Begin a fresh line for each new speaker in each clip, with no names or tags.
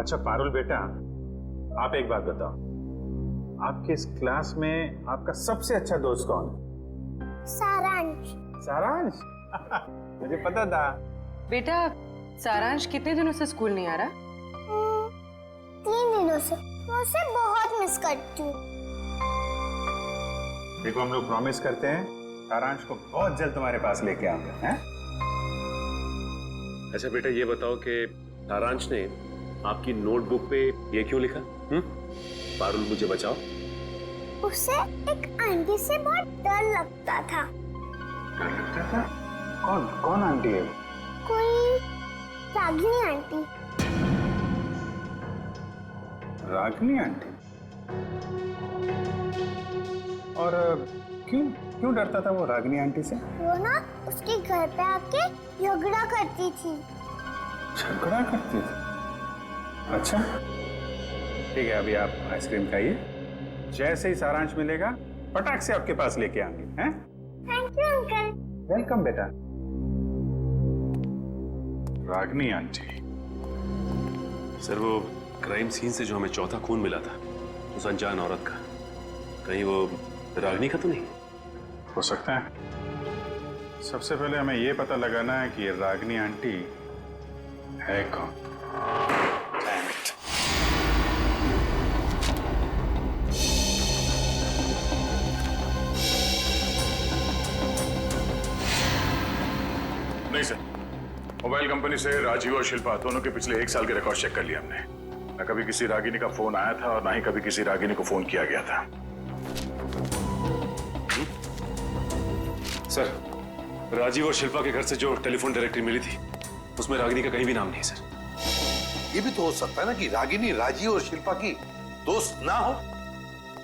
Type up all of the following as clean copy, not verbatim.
अच्छा पारुल बेटा, आप एक बात बताओ, आपके इस क्लास में आपका सबसे अच्छा दोस्त कौन है?
सारांश।
सारांश? मुझे पता था।
बेटा सारांश कितने दिनों से स्कूल नहीं आ रहा?
3 दिनों से। मैं उसे बहुत मिस करती हूँ।
देखो हम लोग प्रॉमिस करते हैं सारांश को बहुत जल्द तुम्हारे पास लेके आऊंगा, हैं?
अच्छा बेटा ये बताओ कि सारांश ने आपकी नोटबुक पे ये क्यों लिखा? पारुल मुझे बचाओ।
उसे एक आंटी से बहुत डर लगता था।
डर लगता था? कौन कौन आंटी है?
कोई रागिनी आंटी।
रागिनी आंटी? और क्यों क्यों डरता था वो रागिनी आंटी से?
वो ना उसके घर पे आके झगड़ा करती थी।
झगड़ा करती थी? अच्छा ठीक है, अभी आप आइसक्रीम खाइए, जैसे ही सारांश मिलेगा फटाक से आपके पास लेके आएंगे, हैं?
Thank you uncle.
वेलकम बेटा। रागिनी आंटी।
सर वो क्राइम सीन से जो हमें चौथा खून मिला था उस अनजान औरत का, कहीं वो रागिनी का तो नहीं?
हो सकता है। सबसे पहले हमें ये पता लगाना है कि ये रागिनी आंटी है कौन। Damn it.
नहीं सर, मोबाइल कंपनी से राजीव और शिल्पा दोनों के पिछले 1 साल के रिकॉर्ड चेक कर लिए हमने। न कभी किसी रागिनी का फोन आया था और ना ही कभी किसी रागिनी को फोन किया गया था।
सर राजीव और शिल्पा के घर से जो टेलीफोन डायरेक्टरी मिली थी उसमें रागिनी का कहीं भी नाम नहीं है सर।
ये भी तो हो सकता है ना कि रागिनी राजीव और शिल्पा की दोस्त ना हो,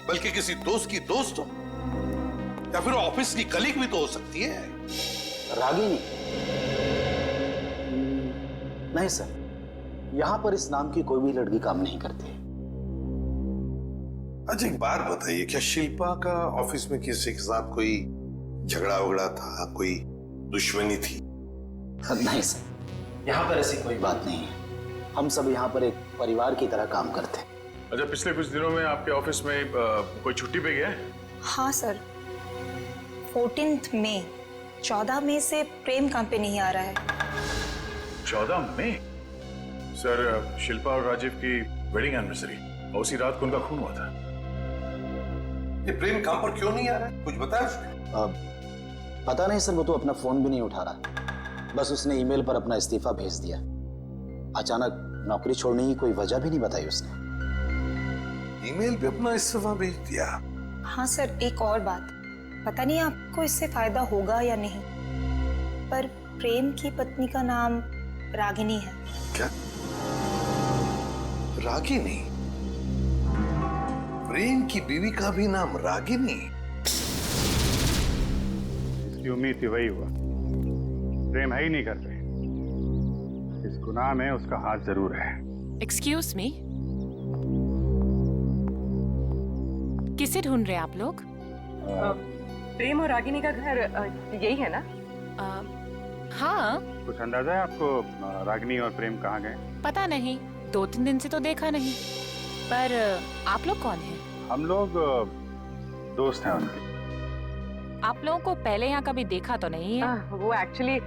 बल्कि किसी दोस्त की दोस्त हो, या फिर ऑफिस की कलीग भी तो हो सकती है।
रागिनी? नहीं सर, यहां पर इस नाम की कोई भी लड़की काम नहीं करती।
अच्छा एक बात बताइए, क्या शिल्पा का ऑफिस में किसी के साथ कोई झगड़ा वगड़ा था, कोई दुश्मनी थी?
नहीं सर, यहां पर ऐसी कोई बात नहीं है। हम सब यहाँ पर एक परिवार की तरह काम करते हैं।
अच्छा पिछले कुछ दिनों में आपके ऑफिस में कोई छुट्टी पे गया है?
हाँ सर, 14 मई 14 मई से प्रेम काम पे नहीं आ रहा है।
14 मई? सर शिल्पा और राजीव की वेडिंग एनिवर्सरी और उसी रात को उनका खून हुआ था।
ये प्रेम काम पर क्यों नहीं आ रहा है, कुछ बताया उसने?
पता नहीं सर, वो तो अपना फोन भी नहीं उठा रहा। बस उसने ईमेल पर अपना इस्तीफा भेज दिया। अचानक नौकरी छोड़ने की कोई वजह भी नहीं बताई उसने।
ईमेल पे अपना इस्तीफा भेज दिया?
हाँ सर, एक और बात, पता नहीं आपको इससे फायदा होगा या नहीं, पर प्रेम की पत्नी का नाम रागिनी है।
क्या? रागिनी? प्रेम की बीवी का भी नाम रागिनी?
इसकी उम्मीद थी वही हुआ। प्रेम है ही नहीं करते, इस गुनाह में उसका हाथ जरूर है।
एक्सक्यूज मी, किसे ढूंढ रहे हैं आप लोग?
प्रेम और रागिनी का घर यही है ना?
हाँ।
कुछ अंदाजा है आपको रागिनी और प्रेम कहाँ गए?
पता नहीं, 2-3 दिन से तो देखा नहीं। पर आप लोग कौन हैं?
हम लोग दोस्त हैं उनके।
आप लोगों को पहले यहाँ कभी देखा तो नहीं है?
वो एक्चुअली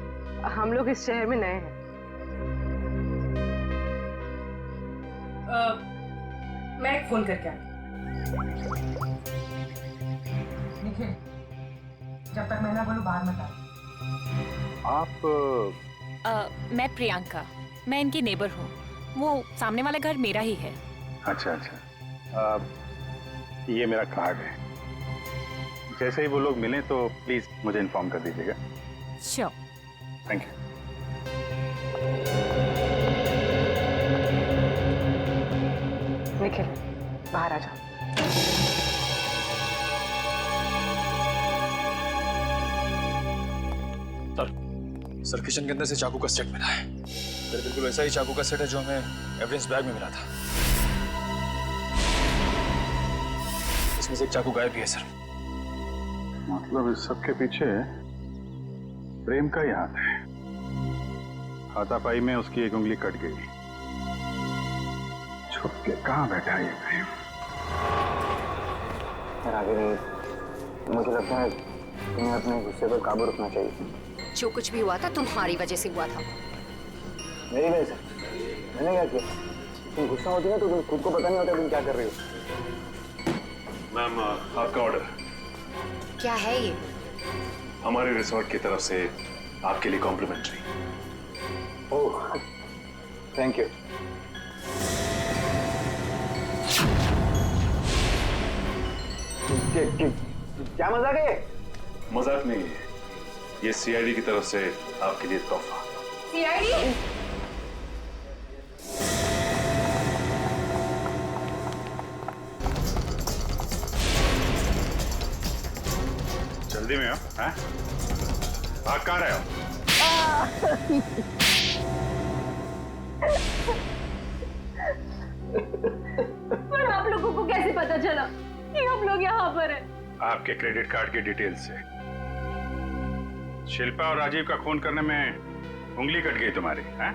हम लोग इस शहर में नए हैं। मैं एक फोन करके आती। देखिए, जब तक मैं ना बोलूं बाहर मत आओ।
आप?
मैं प्रियंका, मैं इनकी नेबर हूँ। वो सामने वाला घर मेरा ही है।
अच्छा अच्छा, ये मेरा कार्ड है। जैसे ही वो लोग मिलें तो प्लीज मुझे इन्फॉर्म कर दीजिएगा।
श्योर।
Thank you.
निखिल, बाहर आ जाओ।
सर किचन के अंदर से चाकू का सेट मिला है। मेरे बिल्कुल वैसा ही चाकू का सेट है जो हमें एविडेंस बैग में मिला था। इसमें से एक चाकू गायब भी है सर।
मतलब इस सब के पीछे प्रेम का ही हाथ है। हाथापाई में उसकी एक उंगली कट गई। छुप के कहाँ बैठा है ये प्रेम?
मुझे लगता है तुम्हें अपने गुस्से पर काबू रखना चाहिए।
जो कुछ भी हुआ था तुम्हारी वजह से हुआ था।
मेरी वजह से? मैंने क्या किया? तुम गुस्सा होती है तो तुम खुद को पता नहीं होता तुम क्या कर रही हो।
मैम, आपका ऑर्डर।
क्या है ये?
हमारे रिसोर्ट की तरफ से आपके लिए कॉम्प्लीमेंट्री।
Oh, thank you. क्या मजाक है?
मजाक नहीं है, ये सीआईडी की तरफ से आपके लिए तोहफा।
सीआईडी?
जल्दी में हो? हैं? भाग कहाँ रहे हो?
पर आप लोगों को कैसे पता चला कि हम लोग यहाँ पर हैं?
आपके क्रेडिट कार्ड की डिटेल्स से। शिल्पा और राजीव का खून करने में उंगली कट गई तुम्हारी, हैं?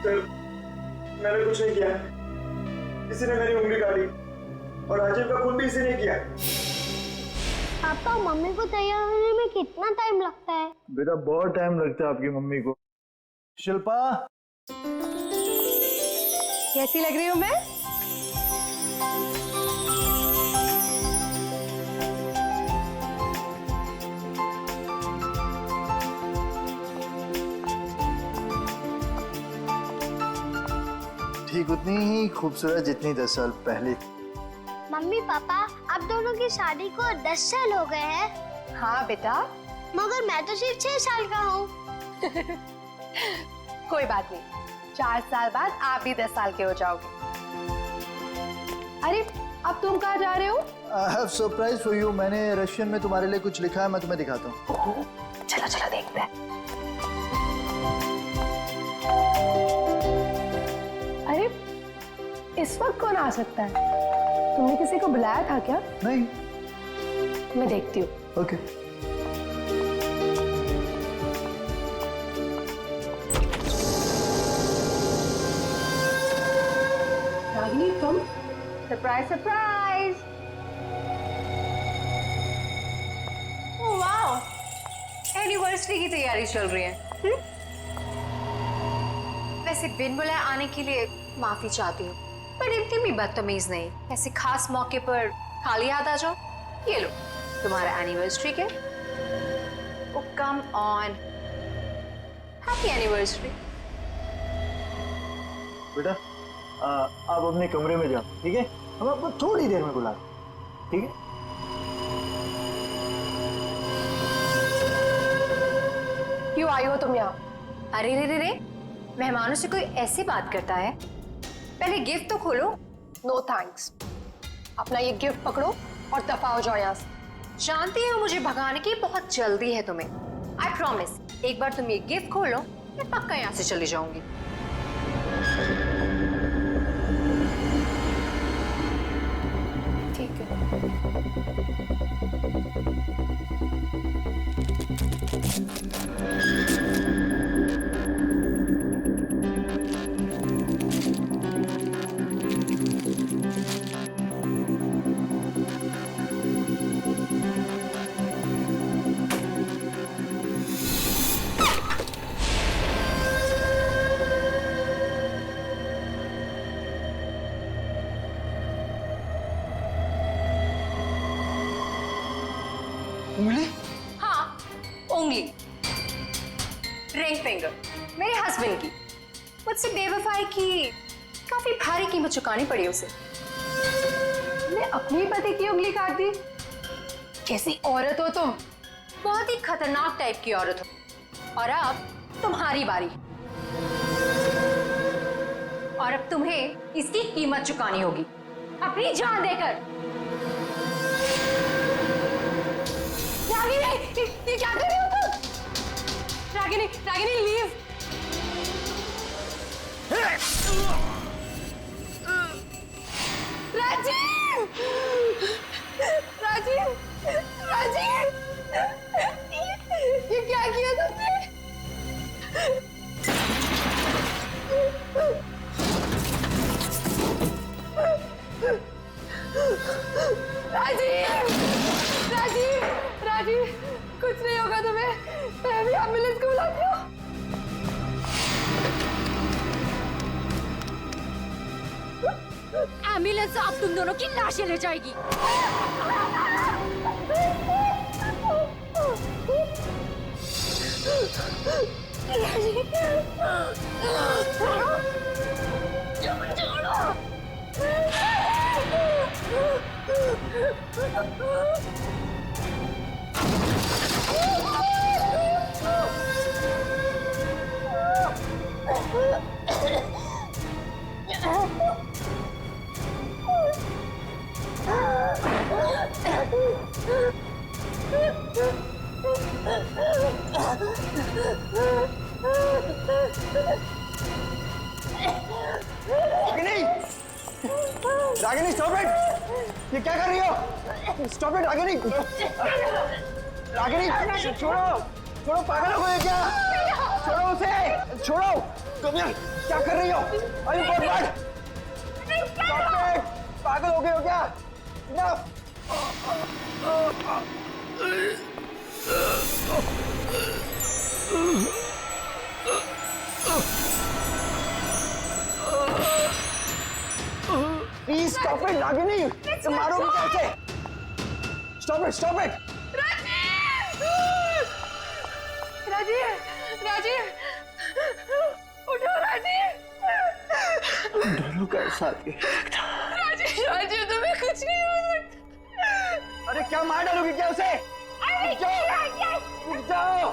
सर, मैंने कुछ नहीं किया। किसी ने मेरी उंगली काटी और राजीव का खून भी इसी ने किया।
पापा, मम्मी को तैयार होने में कितना टाइम लगता है?
बेटा, बहुत टाइम लगता है आपकी मम्मी को। शिल्पा,
कैसी लग रही हूँ मैं?
ठीक उतनी ही खूबसूरत जितनी 10 साल पहले।
मम्मी पापा, आप दोनों की शादी को 10 साल हो गए हैं।
हाँ बेटा।
मगर मैं तो सिर्फ 6 साल का हूँ।
कोई बात नहीं, 4 साल बाद आप भी 10 साल के हो जाओगे। अरे, अब तुम कहाँ जा रहे हो?
I have surprise for you। मैंने रशियन में तुम्हारे लिए कुछ लिखा है, मैं तुम्हें दिखाता हूँ।
चलो चलो देखते हैं। अरे, इस वक्त कौन आ सकता है? तुमने किसी को बुलाया था क्या?
नहीं।
मैं देखती हूँ।
ओके।
रागिनी, तुम? Surprise surprise! Oh wow, anniversary की तैयारी चल रही है।
वैसे बिन बुलाए आने के लिए माफी चाहती हूँ, पर इतनी भी बदतमीज नहीं। ऐसे खास मौके पर खाली हाथ आ जाओ। ये लो तुम्हारा एनिवर्सरी के। ओ कम ऑन, हैप्पी एनिवर्सरी।
बेटा, आप अपने कमरे में जाओ, ठीक है? हम आपको थोड़ी देर में बुला रहे हैं, ठीक है?
क्यों आई हो तुम यहाँ?
अरे रे रे रे, मेहमानों से कोई ऐसे बात करता है? पहले गिफ्ट तो खोलो।
No thanks. अपना ये गिफ्ट पकड़ो और दफा हो जाओ यहाँ से।
जानती हो मुझे भगाने की बहुत जल्दी है तुम्हें। आई प्रॉमिस, एक बार तुम ये गिफ्ट खोलो, मैं पक्का यहाँ से चली जाऊंगी।
ठीक है।
उंगली?
हाँ, उंगली, रिंग फिंगर, मेरे हस्बैंड की। मुझसे बेवफाई की काफी भारी कीमत चुकानी पड़ी उसे।
तुमने अपनी पति की उंगली काट दी? कैसी औरत हो तुम?
बहुत ही खतरनाक टाइप की औरत हो। और अब तुम्हारी बारी। और अब तुम्हें इसकी कीमत चुकानी होगी, अपनी जान देकर।
रागिनी, ये क्या कर रही हो तुम? रागिनी, रागिनी लीव। राजीव! राजीव! राजीव! ये क्या किया तुमने?
एम्बुलेंस आप तुम दोनों की लाशें ले जाएगी।
Ragini stop it! ये क्या कर रही हो? Stop it Ragini! रागिनी छोड़ो! छोड़ो, पागल हो गए क्या? छोड़ो उसे! छोड़ो! तुम यार क्या कर रही हो? अरे बर्बाद! Stop it! पागल हो गए हो क्या? Enough! Please stop it, Ragini! तुम मारोगी कैसे? Stop it! Stop it!
Rajiv! Rajiv! उठो राजीव!
दोनों का साथ ही।
राजीव! राजीव तुम्हें कुछ नहीं हो सकता।
अरे क्या मार डालोगी क्या उसे? रुक जाओ! रुक जाओ!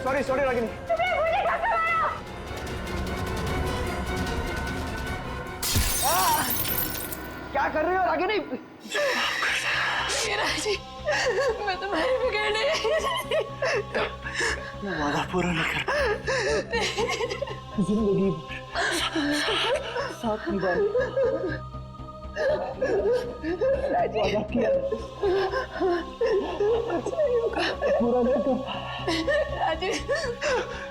Sorry sorry Ragini. क्या कर रही हो रागिनी?
राजीव, मैं तुम्हारी बिगड़ नहीं।
मैं वादा पूरा नहीं कर जिंदगी भर साथ निभाऊं। वादा किया पूरा नहीं कर
राजीव,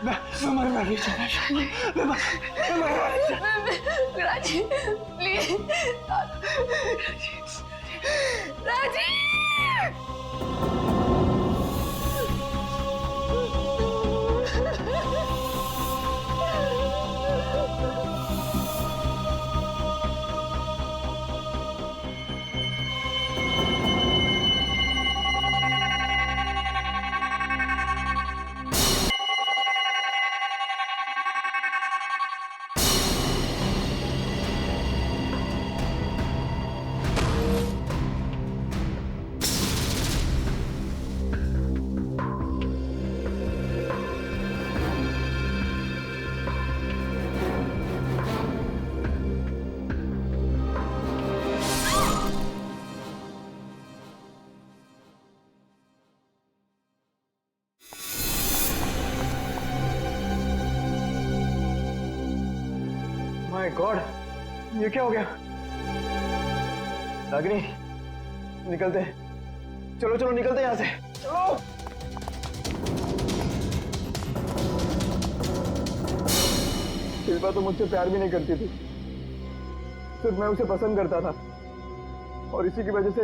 मैं मरना नहीं चाहता। मैं मरना नहीं चाहता।
Rajiv please Rajiv!
My God, ये क्या हो गया? रागिनी निकलते, चलो चलो निकलते यहाँ से, चलो। शिल्पा तो मुझसे प्यार भी नहीं करती थी, सिर्फ मैं उसे पसंद करता था और इसी की वजह से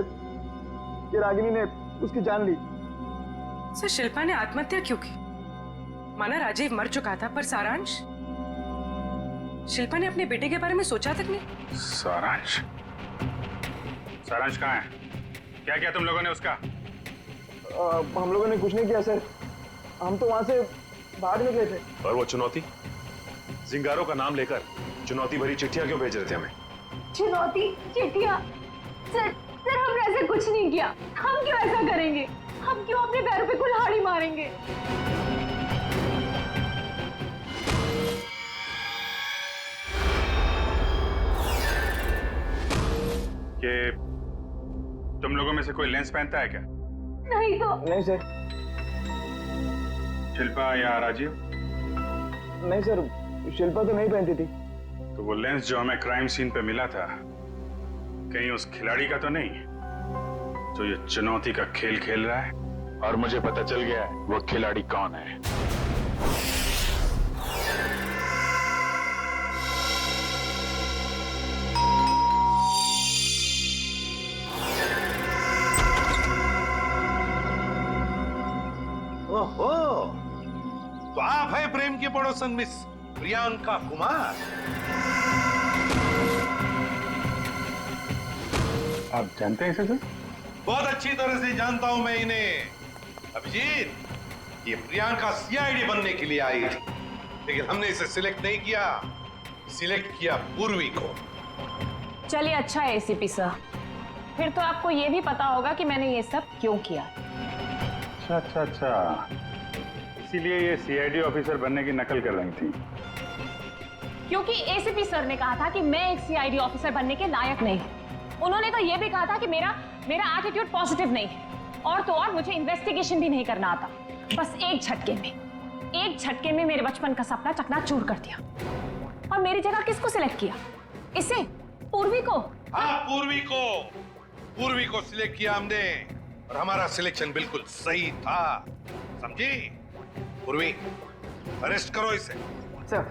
ये रागिनी ने उसकी जान ली।
सर शिल्पा ने आत्महत्या क्यों की? माना राजीव मर चुका था, पर सारांश? शिल्पा ने अपने बेटे के बारे में सोचा तक नहीं।
सारांश? सारांश कहाँ है? क्या किया तुम लोगों ने उसका?
हम लोगों ने कुछ नहीं किया सर, हम तो वहां से बाहर निकले थे।
और वो चुनौती, जिंगारों का नाम लेकर चुनौती भरी चिट्ठियां क्यों भेज रहे थे हमें?
चुनौती चिट्ठियां? सर सर हमने ऐसा कुछ नहीं किया। हम क्यों ऐसा करेंगे? हम क्यों अपने पैरों पे कुल्हाड़ी मारेंगे?
कि तुम लोगों में से कोई लेंस पहनता है क्या?
नहीं तो।
नहीं सर।
शिल्पा या राजीव?
नहीं सर, शिल्पा तो नहीं पहनती थी।
तो वो लेंस जो हमें क्राइम सीन पे मिला था, कहीं उस खिलाड़ी का तो नहीं जो ये चुनौती का खेल खेल रहा है?
और मुझे पता चल गया है वो खिलाड़ी कौन है।
ओहो, तो आप है प्रेम की पड़ोसन मिस प्रियंका कुमार।
आप जानते हैं इसे सर?
बहुत अच्छी तरह से जानता हूं मैं इन्हें। अभिजीत, ये प्रियंका सीआईडी बनने के लिए आई थी, लेकिन हमने इसे सिलेक्ट नहीं किया, सिलेक्ट किया पूर्वी को।
चलिए अच्छा है एसीपी सर, फिर तो आपको ये भी पता होगा कि मैंने ये सब क्यों किया।
अच्छा, इसीलिए ये सीआईडी ऑफिसर बनने की नकल कर रही थी।
क्योंकि एसीपी सर ने कहा था कि मैं एक सीआईडी ऑफिसर बनने के लायक नहीं। उन्होंने तो ये भी कहा था कि मेरा एटीट्यूड पॉजिटिव नहीं है, और तो और मुझे इन्वेस्टिगेशन भी नहीं करना आता। बस एक झटके में मेरे बचपन का सपना चकनाचूर कर दिया। और मेरी जगह किसको सिलेक्ट किया? इसे, पूर्वी को।
हाँ, पूर्वी को सिलेक्ट किया हमने, और हमारा सिलेक्शन बिल्कुल सही था, समझी? पूर्वी, अरेस्ट करो इसे।
सर।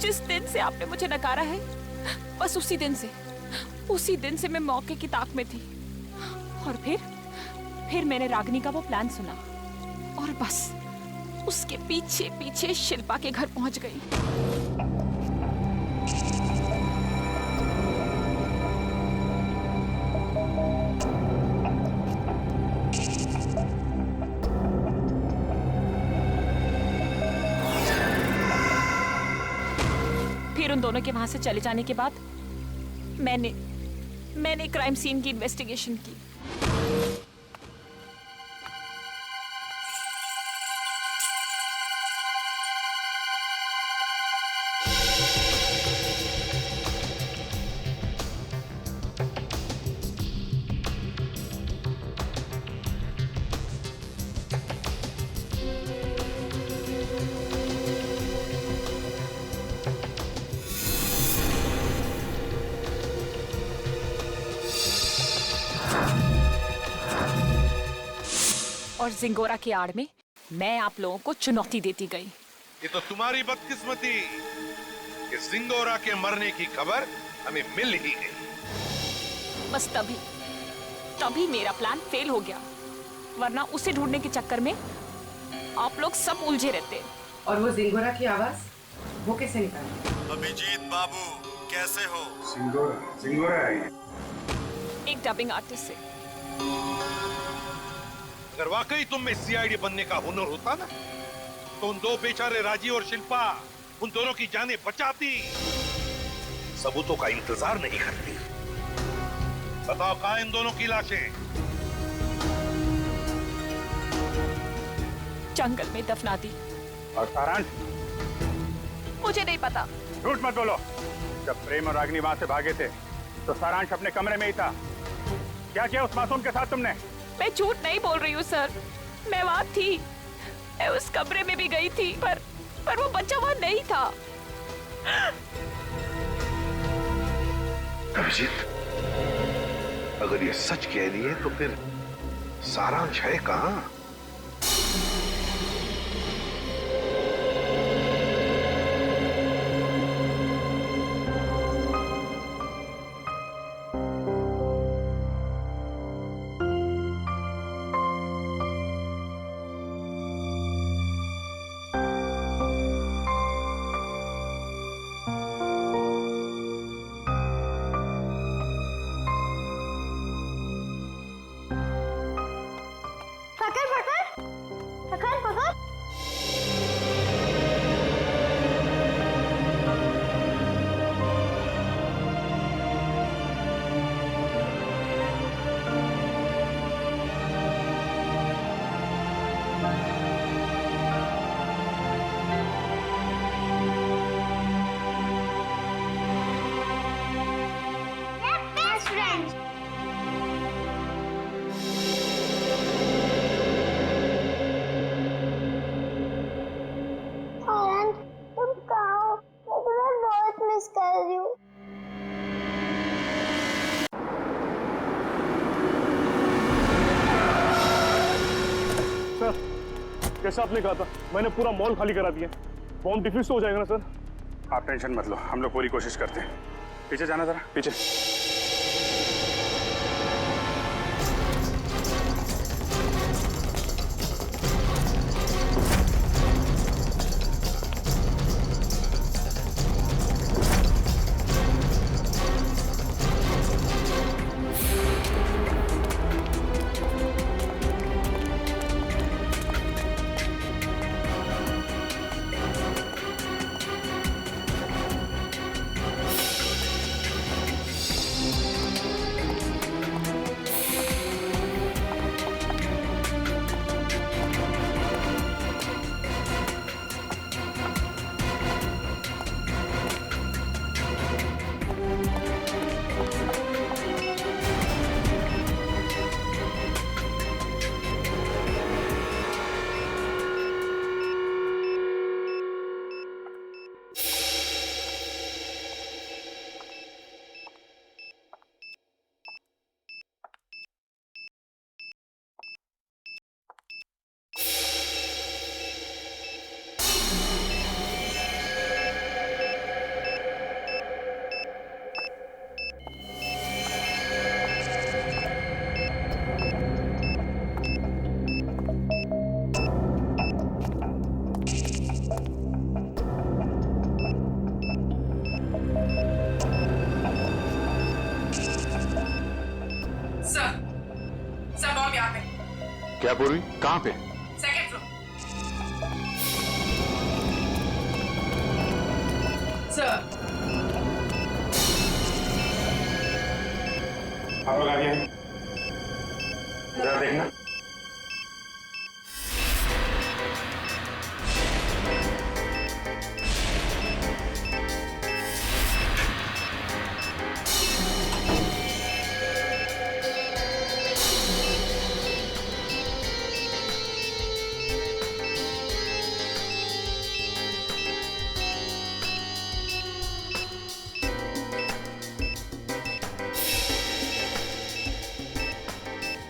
जिस दिन से आपने मुझे नकारा है, बस उसी दिन से मैं मौके की ताक में थी। और फिर मैंने रागिनी का वो प्लान सुना, और बस उसके पीछे पीछे शिल्पा के घर पहुंच गई। फिर उन दोनों के वहां से चले जाने के बाद मैंने क्राइम सीन की इन्वेस्टिगेशन की। और जिंगोरा की आड़ में मैं आप लोगों को चुनौती देती गई।
ये तो तुम्हारी बदकिस्मती कि जिंगोरा के मरने की खबर हमें मिल ही गई।
बस तभी मेरा प्लान फेल हो गया, वरना उसे ढूंढने के चक्कर में आप लोग सब उलझे रहते।
और वो जिंगोरा की आवाज वो कैसे निकाली?
अभिजीत बाबू कैसे हो?
जिंगोरा है
एक डबिंग आर्टिस्ट से।
अगर वाकई तुम में सीआईडी बनने का हुनर होता ना, तो उन दो बेचारे राजीव और शिल्पा, उन दोनों की जानें बचाती, सबूतों का इंतजार नहीं करती। बताओ कहां इन दोनों की लाशें?
जंगल में दफना दी।
और सारांश?
मुझे नहीं पता।
झूठ मत बोलो। जब प्रेम और रागिनी वहां से भागे थे तो सारांश अपने कमरे में ही था। क्या किया उस मासूम के साथ तुमने?
मैं झूठ नहीं बोल रही हूँ सर, मैं वहां थी, मैं उस कमरे में भी गई थी, पर वो बच्चा वहां नहीं था।
अभिजीत, अगर ये सच कह रही है तो फिर सारांश है कहां?
जैसा आपने कहा था मैंने पूरा मॉल खाली करा दिया। बॉम्ब डिफ्यूज तो हो जाएगा ना सर?
आप टेंशन मत लो, हम लोग पूरी कोशिश करते हैं। पीछे जाना जरा, पीछे।
क्या पूर्वी, कहाँ पे?
Second floor. सर
आप लोग आगे हैं, जरा देखना।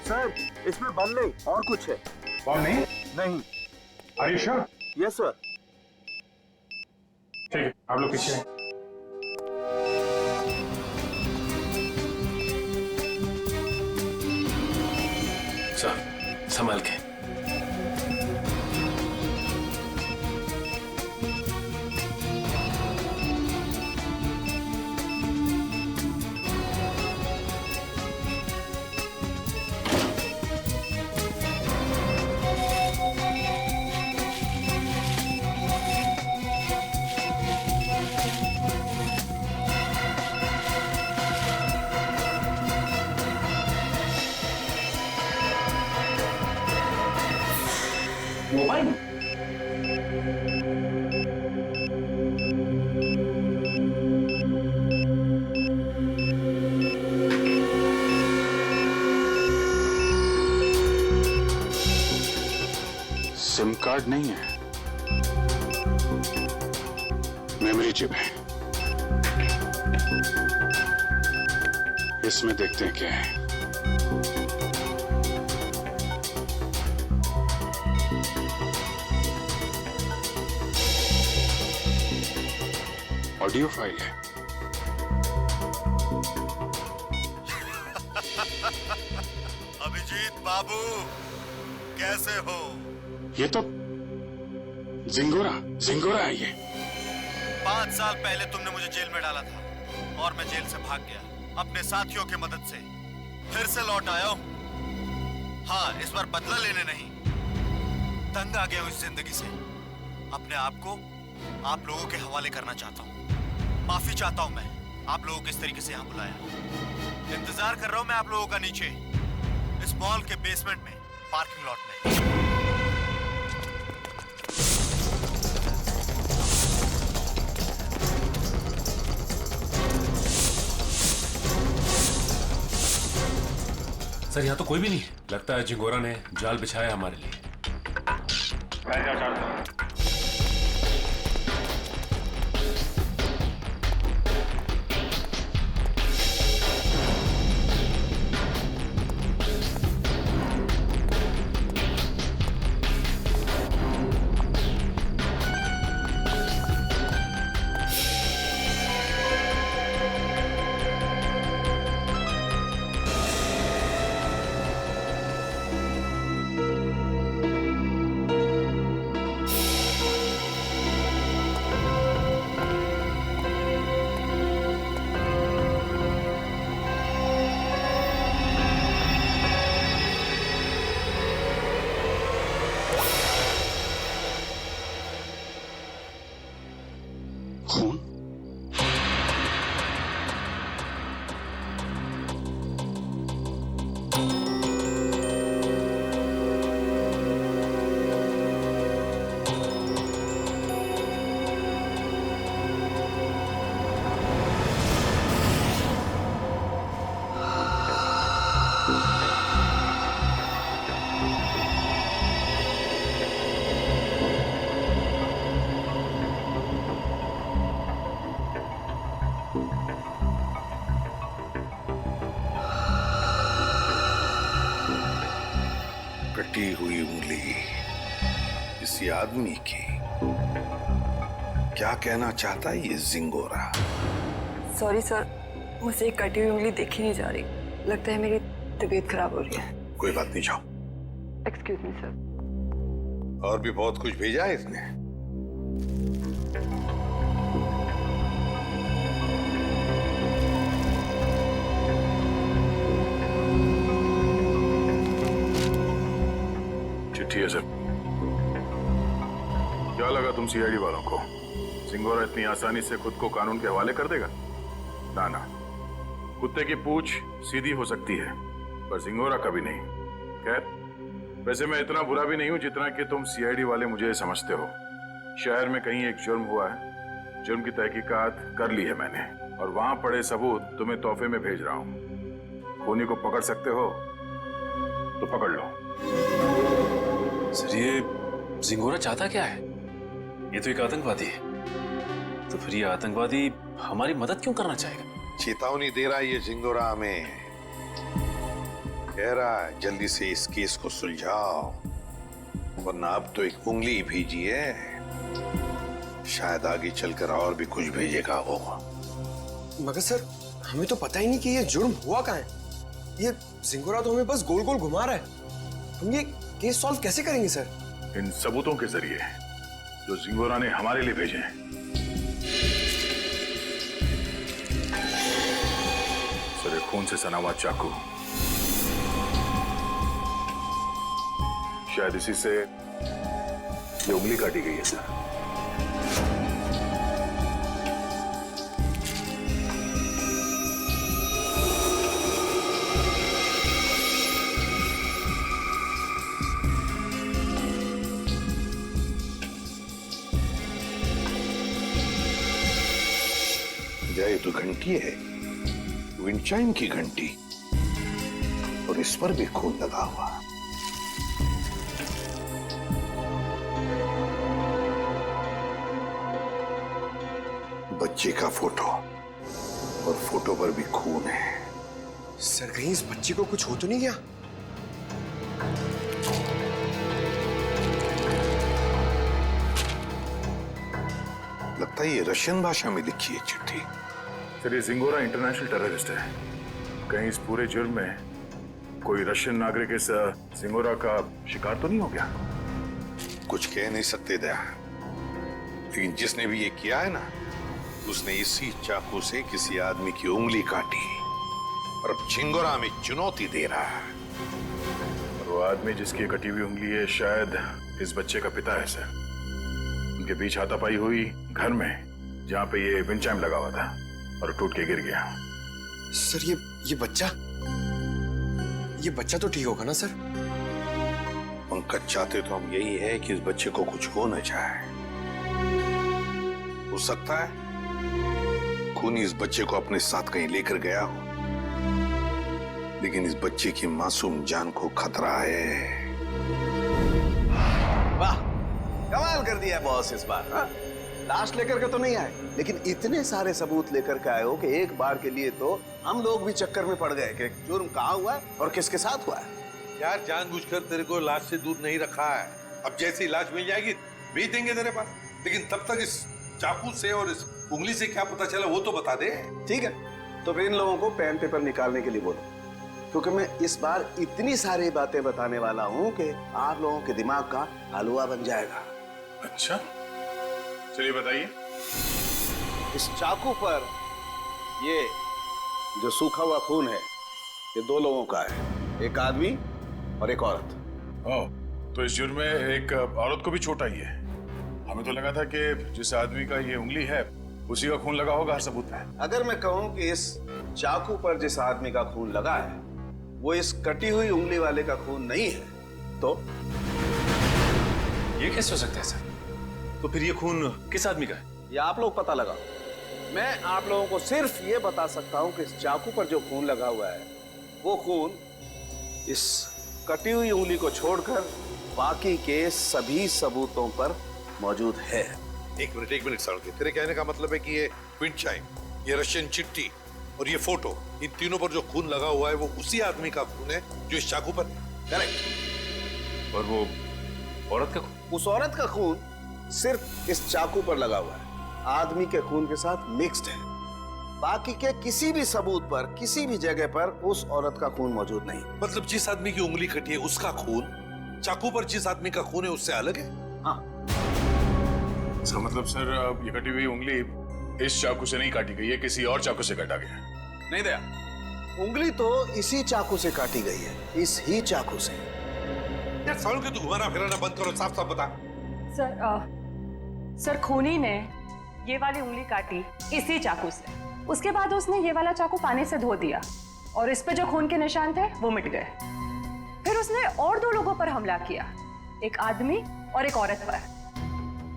सर इसमें बम नहीं और कुछ है।
बम नहीं?
नहीं।
Are you sure?
Yes sir.
ठीक है, आप लोग पीछे हैं।
सर संभाल के।
मोबाइल
सिम कार्ड नहीं है, मेमोरी चिप है। इसमें देखते हैं क्या है। ऑडियो फाइल है।
अभिजीत बाबू कैसे हो?
ये तो जिंगोरा है ये।
5 साल पहले तुमने मुझे जेल में डाला था और मैं जेल से भाग गया अपने साथियों की मदद से। फिर से लौट आया हूं। हाँ, इस बार बदला लेने नहीं, तंग आ गया हूं इस जिंदगी से। अपने आप को आप लोगों के हवाले करना चाहता हूं। माफी चाहता हूं मैं आप लोगों को इस तरीके से यहां बुलाया। इंतजार कर रहा हूं मैं आप लोगों का नीचे इस मॉल के बेसमेंट में, पार्किंग लॉट में।
सर यहाँ तो कोई भी नहीं है। लगता है जिंगोरा ने जाल बिछाया हमारे लिए।
मैं क्या चाहता हूँ?
खून?
कटी हुई उंगली किसी आदमी की। क्या कहना चाहता है ये जिंगोरा?
सॉरी सर, मुझे एक कटी हुई उंगली देखी नहीं जा रही। लगता है मेरी तबीयत खराब हो रही है।
कोई बात नहीं, जाओ।
Excuse me sir.
और भी बहुत कुछ भेजा है इसने।
चिट्ठी है सर। क्या लगा तुम सीआईडी वालों को सिंगोरा इतनी आसानी से खुद को कानून के हवाले कर देगा? ना ना, कुत्ते की पूंछ सीधी हो सकती है पर सिंगोरा कभी नहीं। खैर, वैसे मैं इतना बुरा भी नहीं हूं जितना कि तुम सीआईडी वाले मुझे समझते हो। शहर में कहीं एक जुर्म हुआ है, जुर्म की तहकीकात कर ली है मैंने और वहां पड़े सबूत तुम्हें तोहफे में भेज रहा हूं। खूनी को पकड़ सकते हो तो पकड़ लो।
सर, ये जिंगोरा चाहता क्या है? ये तो एक आतंकवादी है। तो फिर ये आतंकवादी हमारी मदद क्यों करना चाहेगा?
चेतावनी दे रहा है ये जिंगोरा हमें। कह रहा है जल्दी से इस केस को सुलझाओ, वरना अब तो एक उंगली ही भेजी है, शायद आगे चलकर और भी कुछ भेजेगा वो।
मगर सर, हमें तो पता ही नहीं कि ये जुर्म हुआ कहाँ है। ये जिंगोरा तो हमें बस गोल गोल घुमा रहा है। हम ये केस सॉल्व कैसे करेंगे सर?
इन सबूतों के जरिए जो जिंगोरा ने हमारे लिए भेजे हैं। सर, एक खून से सना हुआ चाकू, शायद इसी से ये उंगली काटी गई है सर।
ये तो घंटी है, विंचाइम की घंटी, और इस पर भी खून लगा हुआ। बच्चे का फोटो, और फोटो पर भी खून है।
सर, कहीं इस बच्ची को कुछ हो तो नहीं गया?
लगता है ये रशियन भाषा में लिखी है चिट्ठी।
सर, ये जिंगोरा इंटरनेशनल टेररिस्ट है। कहीं इस पूरे जुर्म में कोई रशियन नागरिक इस जिंगोरा का शिकार तो नहीं हो गया?
कुछ कह नहीं सकते दया, लेकिन जिसने भी ये किया है ना, उसने इसी चाकू से किसी आदमी की उंगली काटी और अब झिंगोरा में चुनौती दे रहा है।
और वो आदमी जिसकी कटी हुई उंगली है शायद इस बच्चे का पिता है सर। उनके बीच हाथापाई हुई घर में, जहां पे ये विंचाइम लगा हुआ था, और टूट के गिर गया।
सर, ये बच्चा तो ठीक होगा ना सर?
पंकज, चाहते तो हम यही है कि इस बच्चे को कुछ हो न जाए। हो सकता है खूनी इस बच्चे को अपने साथ कहीं लेकर गया हो, लेकिन इस बच्चे की मासूम जान को खतरा है।
वाह, कमाल कर दिया बॉस इस बार। हाँ? लाश लेकर के तो नहीं आए, लेकिन इतने सारे सबूत लेकर के आए हो कि एक बार के लिए तो हम लोग भी चक्कर में पड़ गए कि जुर्म कहाँ हुआ है और किसके साथ हुआ है।
यार, जानबूझकर तेरे को लाश से दूर नहीं रखा है। अब जैसे ही लाश मिल जाएगी भेज देंगे तेरे पास, लेकिन तब तक इस चाकू से और इस उंगली से क्या पता चला वो तो बता दे।
ठीक है, तो फिर इन लोगों को पेन पेपर निकालने के लिए बोलो, क्योंकि मैं इस बार इतनी सारी बातें बताने वाला हूँ कि आप लोगों के दिमाग का हलवा बन जाएगा।
अच्छा, चलिए बताइए।
इस चाकू पर ये जो सूखा हुआ खून है, ये दो लोगों का है, एक आदमी और एक औरत।
ओह, तो इस जुर्म में एक औरत को भी चोट आई है। हमें तो लगा था कि जिस आदमी का ये उंगली है उसी का खून लगा होगा हर सबूत पे।
अगर मैं कहूं कि इस चाकू पर जिस आदमी का खून लगा है वो इस कटी हुई उंगली वाले का खून नहीं है तो
ये कैसे हो सकता है सर? तो फिर ये खून किस आदमी का है?
ये आप लोग पता लगाओ। मैं आप लोगों को सिर्फ ये बता सकता हूं कि इस चाकू पर जो खून लगा हुआ है वो खून इस कटी हुई उंगली को छोड़कर बाकी के सभी सबूतों पर मौजूद है।
एक मिनट साड़के, तेरे कहने का मतलब है कि ये विंड चाइम, ये रशियन चिट्ठी और ये फोटो, इन तीनों पर जो खून लगा हुआ है वो उसी आदमी का खून है जो इस चाकू पर।
करेक्ट।
और वो औरत का खून?
उस औरत का खून सिर्फ इस चाकू पर लगा हुआ है, आदमी के खून के साथ मिक्स्ड है। बाकी के किसी भी सबूत पर किसी भी जगह पर उस औरत का खून मौजूद नहीं।
मतलब जिस आदमी की उंगली कटी है उसका खून चाकू पर जिस आदमी का खून है उससे अलग है?
हाँ।
इसका मतलब सर ये कटी हुई उंगली इस चाकू से नहीं काटी गई है, किसी और चाकू से काटा गया।
नहीं दया, उंगली तो इसी चाकू से काटी गई है, इस ही चाकू से।
यार सालों के तू घुमाना फिराना बंद करो, साफ साफ बता।
सर खूनी ने ये वाली उंगली काटी इसी चाकू से, उसके बाद उसने ये वाला चाकू पानी से धो दिया और इस पे जो खून के निशान थे वो मिट गए। फिर उसने और 2 लोगों पर हमला किया, एक आदमी और एक औरत पर,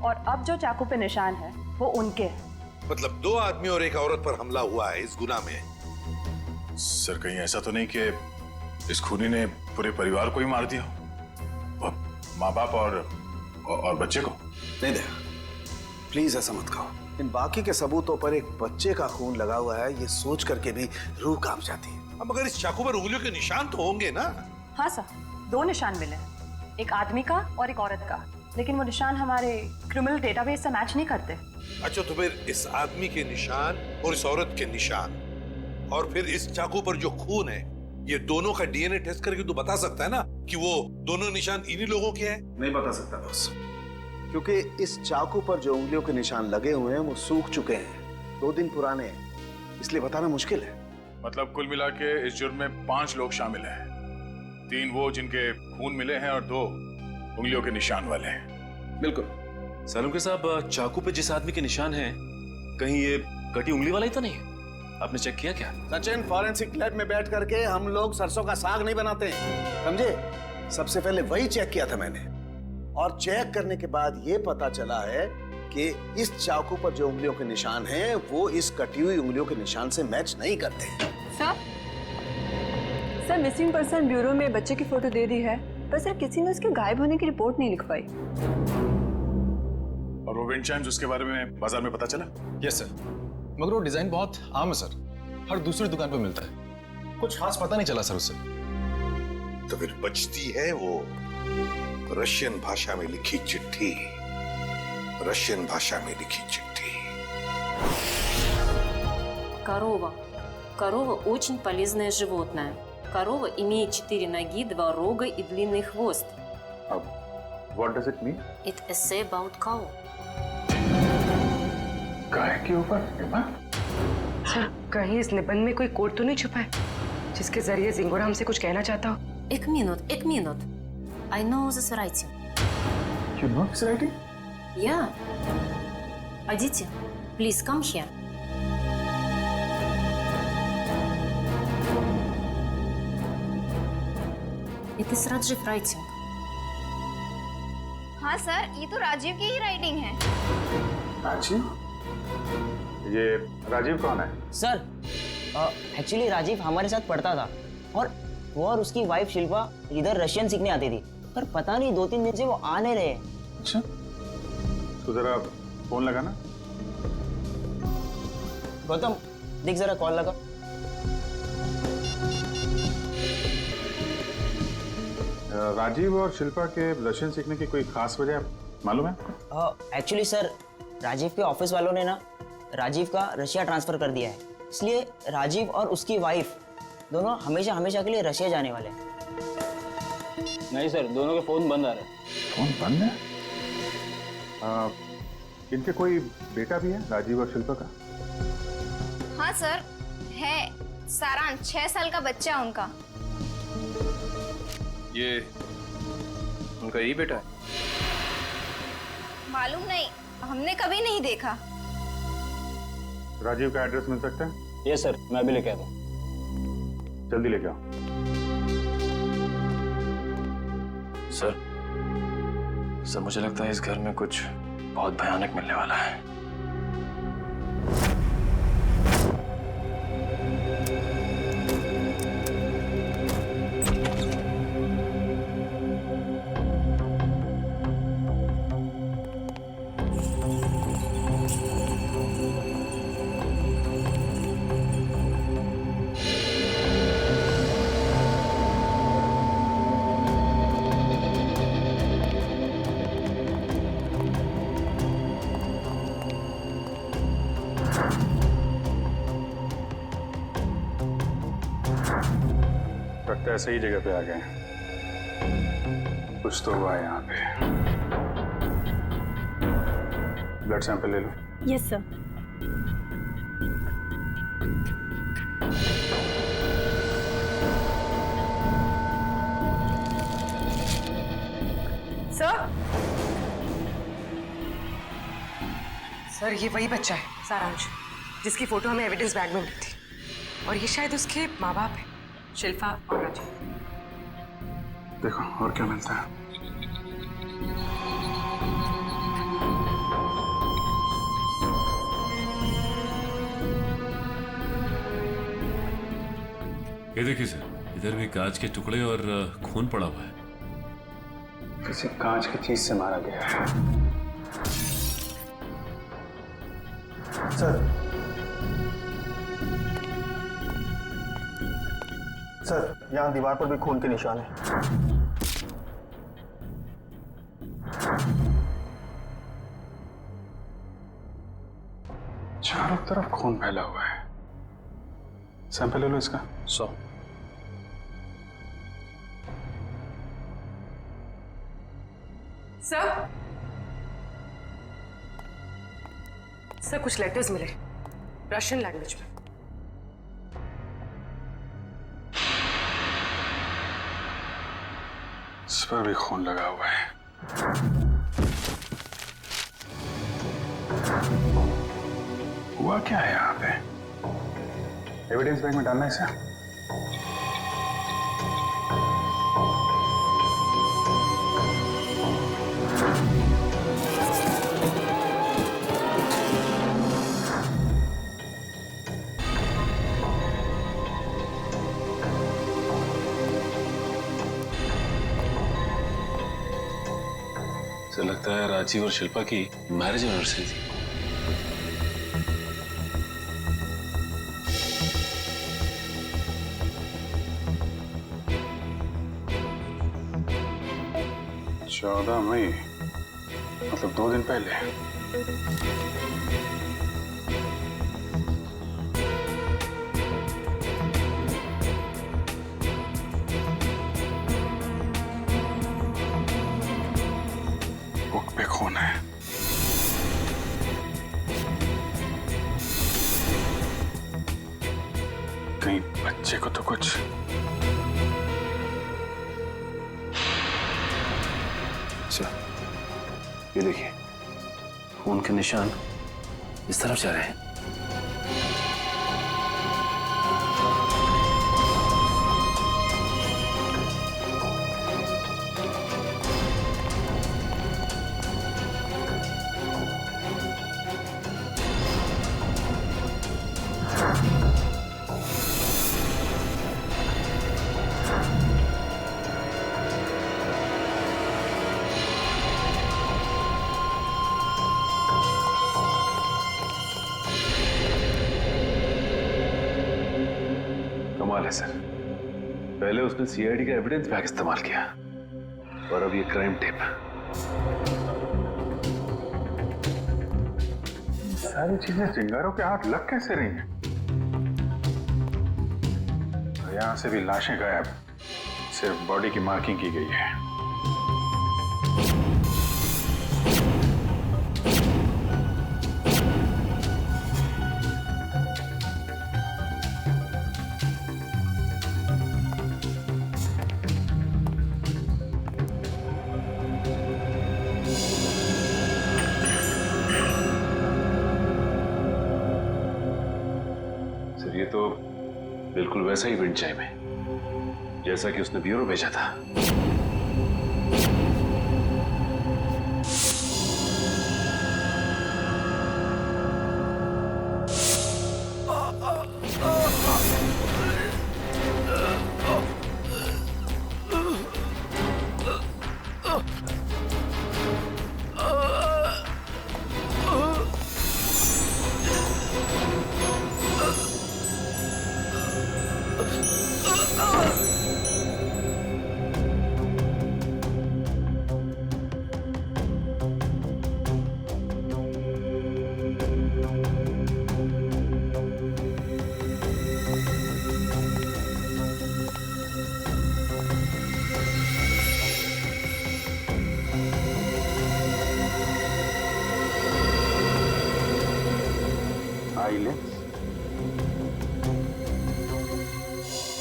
और अब जो चाकू पे निशान है वो उनके हैं।
मतलब 2 आदमी और एक औरत पर हमला हुआ है इस गुनाह में।
सर कहीं ऐसा तो नहीं कि इस खूनी ने पूरे परिवार को ही मार दिया, माँ बाप और बच्चे को?
नहीं दया, प्लीज ऐसा मत कहो। इन बाकी के सबूतों पर एक बच्चे का खून लगा हुआ है, ये सोच करके भी रूह कांप जाती है।
अब मगर इस चाकू पर उंगलियों के निशान तो होंगे ना?
हाँ सर, 2 निशान मिले, एक आदमी का और एक औरत का, लेकिन वो निशान हमारे क्रिमिनल डेटाबेस से मैच नहीं करते।
अच्छा, तो फिर इस आदमी के निशान और इस औरत के निशान और फिर इस चाकू पर जो खून है, ये दोनों का डीएनए टेस्ट करके तू बता सकता है ना कि वो दोनों निशान इन्हीं लोगों के हैं?
नहीं बता सकता बॉस, क्योंकि इस चाकू पर जो उंगलियों के निशान लगे हुए हैं वो सूख चुके हैं, 2 दिन पुराने हैं, इसलिए बताना मुश्किल है।
मतलब कुल मिला के इस जुर्म में 5 लोग शामिल हैं, 3 वो जिनके खून मिले हैं और 2 उंगलियों के निशान वाले हैं।
बिल्कुल।
सालुंके साहब, चाकू पे जिस आदमी के निशान हैं, कहीं ये कटी उंगली वाला ही तो नहीं है? आपने चेक किया क्या?
सचिन, फॉरेंसिक लैब में बैठ करके हम लोग सरसों का साग नहीं बनाते हैं, समझे? सबसे पहले वही चेक किया था मैंने, और चेक करने के बाद ये पता चला है कि इस चाकू पर जो उंगलियों के निशान हैं वो इस कटी हुई उंगलियों के निशान से मैच नहीं करते।
सर मिसिंग पर्सन ब्यूरो में बच्चे की फोटो दे दी है, पर सर किसी ने उसके गायब होने की रिपोर्ट नहीं लिखवाई।
और वो विंड चाइम्स उसके बारे में बाजार में पता चला?
यस सर, मगर वो डिजाइन बहुत आम है सर, हर दूसरी दुकान पे मिलता है, कुछ खास पता नहीं चला सर उससे।
तो फिर बचती है वो रशियन भाषा में लिखी चिट्ठी, रशियन भाषा में लिखी चिट्ठी।
Корова очень полезное животное. Корова имеет 4 ноги, 2 рога и длинный хвост.
What does it mean?
It essay about cow.
गाय के ऊपर?
सर कहीं इस निबंध में कोई कोड तो नहीं छुपा है जिसके जरिए जिंगोरा हमसे कुछ कहना चाहता हो?
एक minute. I know this writing.
You know this writing?
Yeah. Aditya, please come here. It is Rajiv writing.
हाँ सर, ये तो राजीव की ही राइटिंग है।
राजीव? ये राजीव कौन है?
सर एक्चुअली राजीव हमारे साथ पढ़ता था, और वो और उसकी वाइफ शिल्पा इधर रशियन सीखने आती थी, पर पता नहीं 2-3 दिन से वो आ नहीं रहे।
अच्छा, तो जरा फोन लगाना।
गौतम देख जरा, कॉल लगा।
राजीव और शिल्पा के रशियन सीखने की कोई खास वजह मालूम है?
एक्चुअली सर, राजीव के ऑफिस वालों ने ना राजीव का रशिया ट्रांसफर कर दिया है, इसलिए राजीव और उसकी वाइफ दोनों हमेशा हमेशा के लिए रशिया जाने वाले हैं।
नहीं सर, दोनों के फोन बंद आ रहे हैं।
फोन बंद है? इनके कोई बेटा भी है, राजीव और शिल्पा का?
हाँ सर है, सारांश 6 साल का बच्चा है उनका।
ये उनका यही बेटा है?
मालूम नहीं, हमने कभी नहीं देखा।
राजीव का एड्रेस मिल सकता है?
यस सर, मैं अभी लेके आता हूँ।
जल्दी लेके आओ।
सर मुझे लगता है इस घर में कुछ बहुत भयानक मिलने वाला है।
लगता है सही जगह पे आ गए हैं। कुछ तो हुआ है यहाँ पे। ब्लड सैंपल ले लो।
Yes sir.
सर ये वही बच्चा है सारांश, जिसकी फोटो हमें एविडेंस बैग में मिली थी, और ये शायद उसके माँ बाप है, शिल्पा और राजीव।
देखो और क्या मिलता है।
ये देखिए सर, इधर भी कांच के टुकड़े और खून पड़ा हुआ है।
किसी कांच की चीज से मारा गया है।
सर यहाँ दीवार पर भी खून के निशान है।
चारों तरफ खून फैला हुआ है। सैंपल ले लो इसका।
100।
सर कुछ लेटर्स मिले रशियन लैंग्वेज में।
इस पर भी खून लगा हुआ है। हुआ क्या है यहाँ पे? एविडेंस बैग में डालना है इसे।
तो लगता है राजीव और शिल्पा की मैरिज एनिवर्सरी थी।
चौदह मई, मतलब 2 दिन पहले। बुक पे खून है। कहीं बच्चे को तो कुछ।
ये देखिए, खून के निशान इस तरफ जा रहे हैं। कमाल है सर, पहले उसने सीआईडी का एविडेंस बैग इस्तेमाल किया और अब ये क्राइम टेप।
सारी चीजें चिंगारों के हाथ लग कैसे रही हैं? यहां से भी लाशें गायब, सिर्फ बॉडी की मार्किंग की गई है।
तो बिल्कुल वैसा ही विंड चाइम है जैसा कि उसने ब्यूरो भेजा था।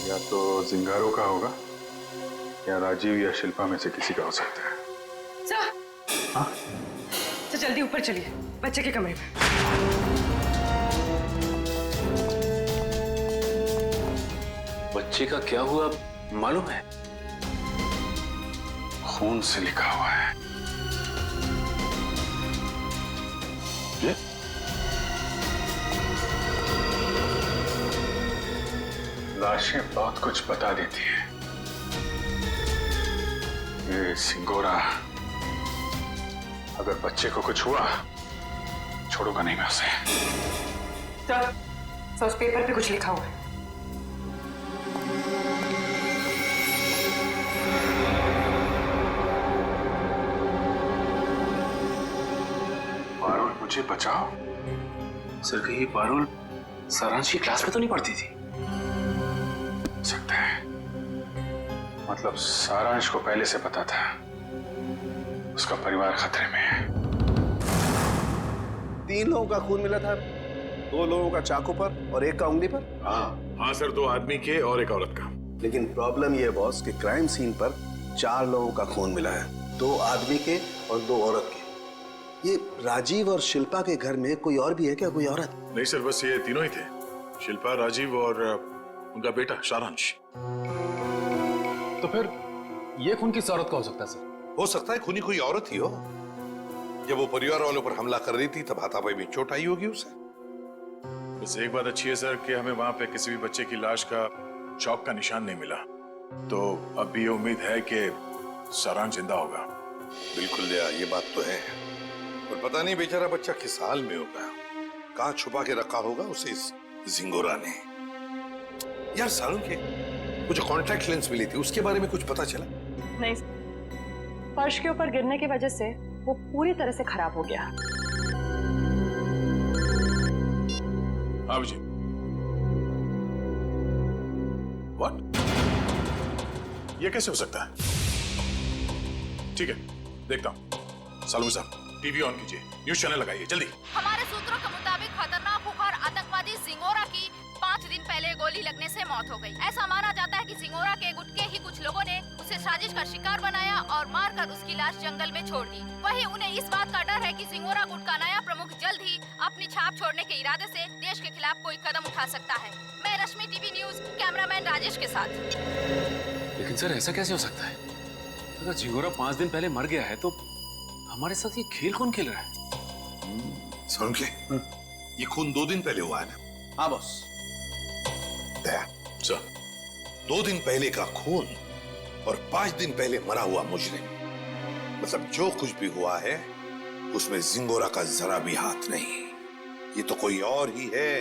या तो जिंगारो का होगा या राजीव या शिल्पा में से किसी का हो सकता है।
सर,
हाँ?
सर जल्दी ऊपर चलिए, बच्चे के कमरे में।
बच्चे का क्या हुआ मालूम है?
खून से लिखा हुआ है।
ये?
लाशें बहुत कुछ बता देती है। ये सिंगोरा अगर बच्चे को कुछ हुआ छोड़ूंगा नहीं मैं उसे।
सर उस पेपर पे कुछ लिखा हुआ है।
पारुल मुझे बचाओ।
सर कहीं पारुल सारांश की क्लास में तो नहीं पढ़ती थी?
सकता है, मतलब सारांश को पहले से पता था उसका परिवार खतरे में है।
3 लोगों का खून मिला था, 2 लोगों का चाकू पर और 1 का उंगली पर।
हाँ सर, 2 आदमी के और 1 औरत का।
लेकिन प्रॉब्लम ये है बॉस कि क्राइम सीन पर 4 लोगों का खून मिला है, 2 आदमी के और 2 औरत के। ये राजीव और शिल्पा के घर में कोई और भी है क्या, कोई औरत?
नहीं सर, बस ये तीनों ही थे, शिल्पा, राजीव और उनका बेटा सारांश।
तो फिर ये खून किस औरत का हो सकता है सर?
हो सकता है खूनी कोई औरत ही हो। जब वो परिवार वालों पर हमला कर रही थी तब हाथापाई में चोट आई होगी उसे।
बस एक बात अच्छी है सर कि हमें वहां पे किसी भी बच्चे की लाश का चौक का निशान नहीं मिला, तो अब भी ये उम्मीद है कि सारांश जिंदा होगा।
बिल्कुल दया, ये बात तो है, पर पता नहीं बेचारा बच्चा किस हाल में होगा, कहाँ छुपा के रखा होगा उसे इस जिंगोरा ने। यार सारुण के वो जो कॉन्टैक्ट लेंस मिली थी उसके बारे में कुछ पता चला?
नहीं, फर्श के ऊपर गिरने की वजह से वो पूरी तरह से खराब हो गया।
हाँ जी। व्हाट? ये कैसे हो सकता है? ठीक है, देखता हूं। सालू साहब, टीवी ऑन कीजिए, न्यूज चैनल लगाइए जल्दी।
हमारे सूत्रों के मुताबिक खतरनाक खुखार आतंकवादी जिंगोरा की 5 दिन पहले गोली लगने से मौत हो गई। ऐसा माना जाता है कि जिंगोरा के गुट के ही कुछ लोगों ने उसे साजिश का शिकार बनाया और मारकर उसकी लाश जंगल में छोड़ दी। वहीं उन्हें इस बात का डर है कि जिंगोरा गुट का नया प्रमुख जल्द ही अपनी छाप छोड़ने के इरादे से देश के खिलाफ कोई कदम उठा सकता है। मैं रश्मि, टीवी न्यूज, कैमरामैन राजेश के साथ।
लेकिन सर ऐसा कैसे हो सकता है? अगर जिंगोरा 5 दिन पहले मर गया है तो हमारे साथ ये खेल कौन खेल रहा है?
सारुण के ये खून 2 दिन पहले हुआ है ना?
हाँ बॉस।
दया सर, 2 दिन पहले का खून और 5 दिन पहले मरा हुआ मुजरिम, मतलब जो कुछ भी हुआ है उसमें जिंगोरा का जरा भी हाथ नहीं। ये तो कोई और ही है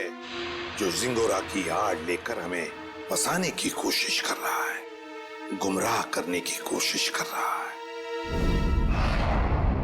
जो जिंगोरा की आड़ लेकर हमें फंसाने की कोशिश कर रहा है, गुमराह करने की कोशिश कर रहा है।